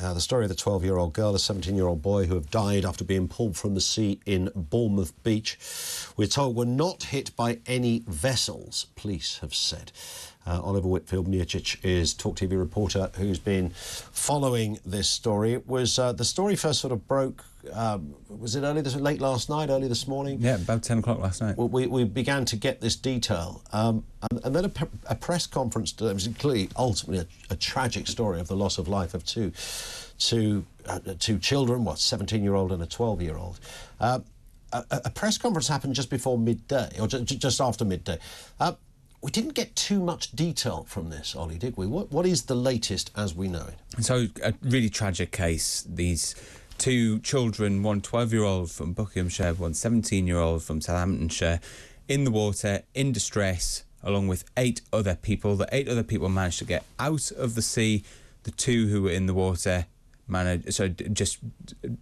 The story of the 12-year-old girl, a 17-year-old boy who have died after being pulled from the sea in Bournemouth Beach. We're told were not hit by any vessels, police have said. Oliver Whitfield-Miocic is TalkTV reporter who's been following this story. It was the story first sort of broke, was it late last night, early this morning? Yeah, about 10 o'clock last night. We began to get this detail. And then a press conference, it was clearly ultimately a tragic story of the loss of life of two children, 17-year-old and a 12-year-old. A press conference happened just before midday, or just after midday. We didn't get too much detail from this, Ollie, did we? What is the latest as we know it? So, a really tragic case. These two children, one 12-year-old from Buckinghamshire, one 17-year-old from Southamptonshire, in the water, in distress, along with 8 other people. The 8 other people managed to get out of the sea. The 2 who were in the water just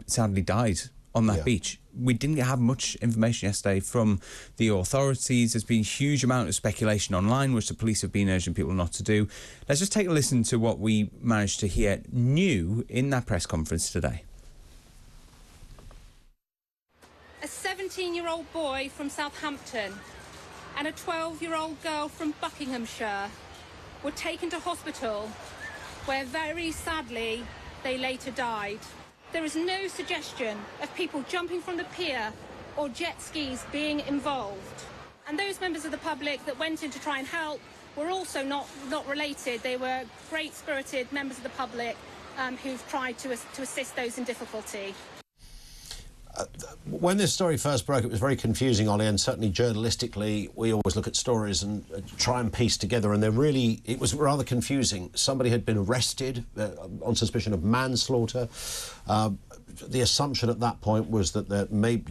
sadly died on that beach. We didn't have much information yesterday from the authorities. There's been a huge amount of speculation online, which the police have been urging people not to do. Let's just take a listen to what we managed to hear new in that press conference today. A 17-year-old boy from Southampton and a 12-year-old girl from Buckinghamshire were taken to hospital, where very sadly they later died. There is no suggestion of people jumping from the pier or jet skis being involved. And those members of the public that went in to try and help were also not related. They were great-spirited members of the public who've tried to assist those in difficulty. When this story first broke, it was very confusing, Ollie, and certainly journalistically, we always look at stories and try and piece together, and it was rather confusing. Somebody had been arrested on suspicion of manslaughter. The assumption at that point was that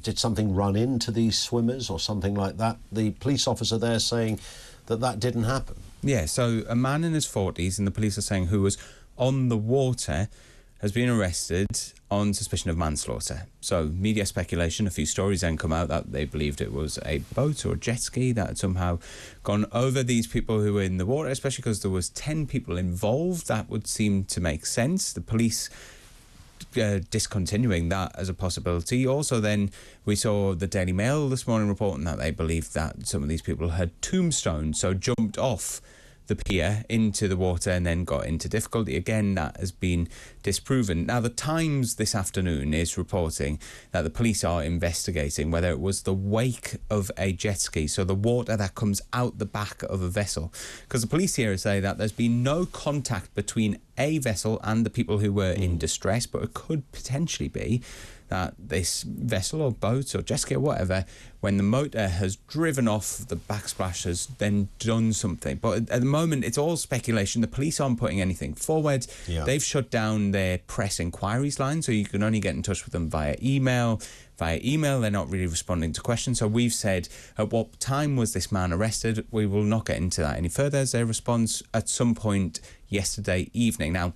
did something run into these swimmers or something like that. The police officer there saying that didn't happen. Yeah, so a man in his 40s, and the police are saying, who was on the water, has been arrested on suspicion of manslaughter. So media speculation, a few stories then come out that they believed it was a boat or a jet ski that had somehow gone over these people who were in the water, especially because there was 10 people involved. That would seem to make sense. The police discontinuing that as a possibility. Also then we saw the Daily Mail this morning reporting that they believed that some of these people had tombstones, so jumped off the pier into the water and then got into difficulty. Again, that has been disproven. Now, the Times this afternoon is reporting that the police are investigating whether it was the wake of a jet ski, so the water that comes out the back of a vessel. Because the police here say that there's been no contact between a vessel and the people who were in distress, but it could potentially be that this vessel or boat or jet ski or whatever, when the motor has driven off, the backsplash has then done something. But at the moment, it's all speculation. The police aren't putting anything forward. Yeah. They've shut down their press inquiries line, so you can only get in touch with them via email. Via email, they're not really responding to questions. So we've said, at what time was this man arrested? We will not get into that any further, as their response at some point yesterday evening. Now,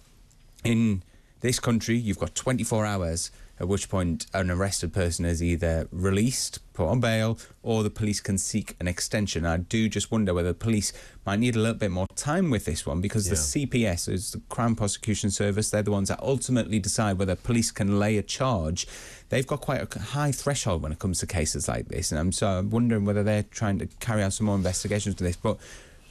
in this country, you've got 24 hours, at which point an arrested person is either released, put on bail, or the police can seek an extension. I do just wonder whether the police might need a little bit more time with this one, because the CPS, is the Crown Prosecution Service, they're the ones that ultimately decide whether police can lay a charge. They've got quite a high threshold when it comes to cases like this, and I'm wondering whether they're trying to carry out some more investigations to this. But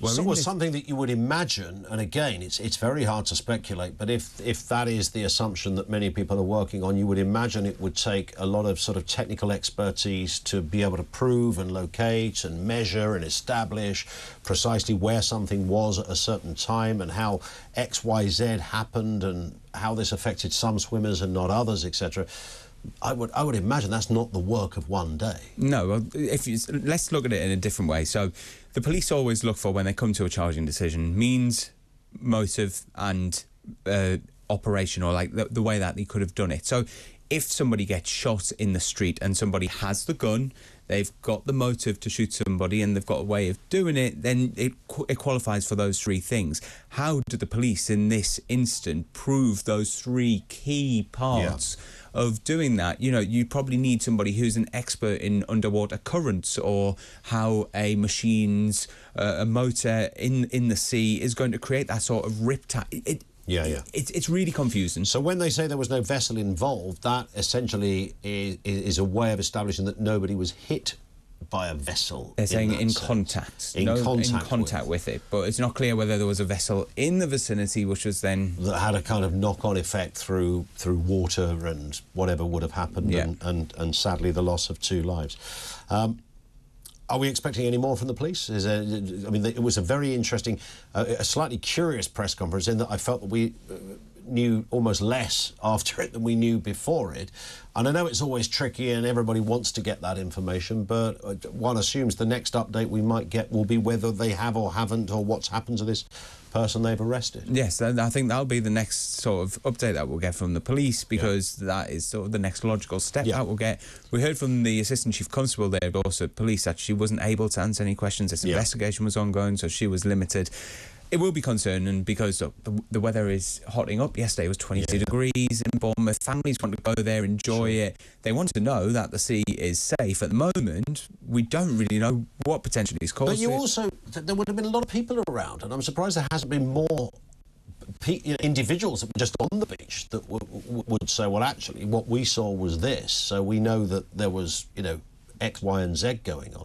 something that you would imagine, and again, it's very hard to speculate, but if that is the assumption that many people are working on, you would imagine it would take a lot of sort of technical expertise to be able to prove and locate and measure and establish precisely where something was at a certain time and how X, Y, Z happened and how this affected some swimmers and not others, etc. I would imagine that's not the work of one day. No, well, let's look at it in a different way. So the police always look for, when they come to a charging decision, means, motive and operation, or like the way that they could have done it. So if somebody gets shot in the street and somebody has the gun, they've got the motive to shoot somebody and they've got a way of doing it, then it qualifies for those 3 things. How did the police in this instant prove those 3 key parts of doing that? You know, you probably need somebody who's an expert in underwater currents, or how a machine's a motor in the sea is going to create that sort of riptide. Yeah. It's really confusing. So when they say there was no vessel involved, that essentially is a way of establishing that nobody was hit by a vessel. They're saying in sense. contact. In contact with it. But it's not clear whether there was a vessel in the vicinity, which was then... that had a kind of knock-on effect through water and whatever would have happened, and sadly the loss of 2 lives. Are we expecting any more from the police? It was a very interesting, a slightly curious press conference in that I felt that we knew almost less after it than we knew before it. And I know it's always tricky and everybody wants to get that information, but one assumes the next update we might get will be whether they have or haven't, or what's happened to this person they've arrested. Yes, I think that'll be the next sort of update that we'll get from the police, because that is sort of the next logical step that we'll get. We heard from the Assistant Chief Constable there at Dorset Police that she wasn't able to answer any questions. This investigation was ongoing, so she was limited. It will be concerning because the weather is hotting up. Yesterday it was 22 degrees in Bournemouth. Families want to go there, enjoy it. They want to know that the sea is safe. At the moment, we don't really know what potentially is caused. But you also, there would have been a lot of people around, and I'm surprised there hasn't been more individuals that were just on the beach that would say, well, actually, what we saw was this, so we know that there was, X, Y and Z going on.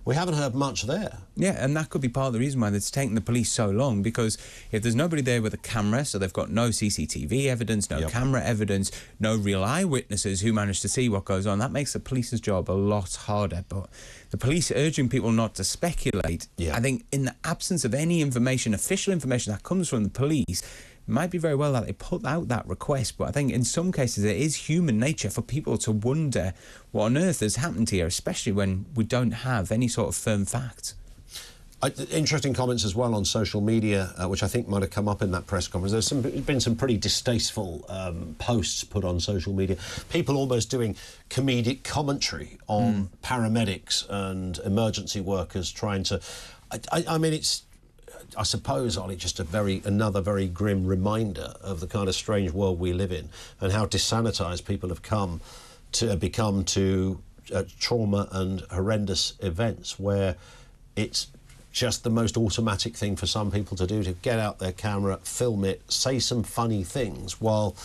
We haven't heard much there. Yeah, and that could be part of the reason why it's taken the police so long, because if there's nobody there with a camera, so they've got no CCTV evidence, no camera evidence, no real eyewitnesses who managed to see what goes on, that makes the police's job a lot harder. But the police urging people not to speculate, I think in the absence of any information, official information that comes from the police, it might be very well that they put out that request, but I think in some cases it is human nature for people to wonder what on earth has happened here, especially when we don't have any sort of firm facts. Interesting comments as well on social media, which I think might have come up in that press conference. There's been some pretty distasteful posts put on social media. People almost doing comedic commentary on paramedics and emergency workers trying to... I mean, it's... I suppose, Ollie, just another very grim reminder of the kind of strange world we live in and how desanitised people have become to trauma and horrendous events, where it's just the most automatic thing for some people to do, to get out their camera, film it, say some funny things while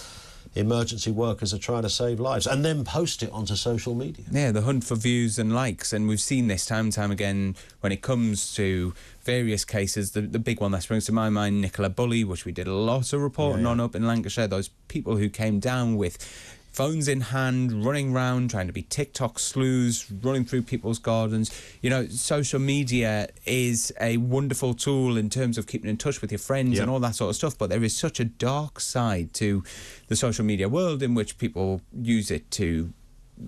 emergency workers are trying to save lives, and then post it onto social media. Yeah, the hunt for views and likes, and we've seen this time and time again when it comes to various cases. The big one that springs to my mind, Nicola Bulley, which we did a lot of reporting on up in Lancashire, those people who came down with phones in hand, running around, trying to be TikTok sleuths, running through people's gardens. Social media is a wonderful tool in terms of keeping in touch with your friends and all that sort of stuff, but there is such a dark side to the social media world in which people use it to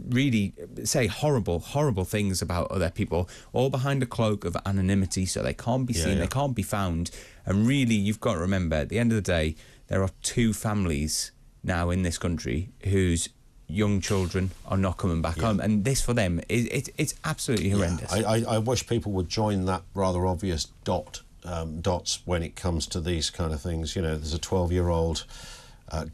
really say horrible things about other people, all behind a cloak of anonymity, so they can't be seen, they can't be found. And really, you've got to remember, at the end of the day, there are 2 families now in this country whose young children are not coming back home, and this for them it's absolutely horrendous. I wish people would join that rather obvious dots when it comes to these kind of things. There's a 12-year-old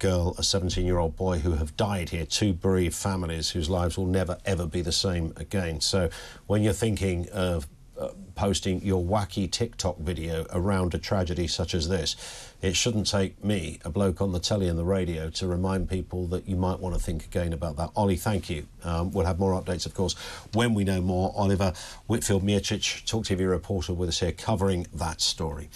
girl, a 17-year-old boy who have died here, 2 bereaved families whose lives will never ever be the same again. So when you're thinking of posting your wacky TikTok video around a tragedy such as this, it shouldn't take me, a bloke on the telly and the radio, to remind people that you might want to think again about that. Ollie, thank you. We'll have more updates, of course, when we know more. Oliver Whitfield-Miocic, TalkTV reporter with us here, covering that story.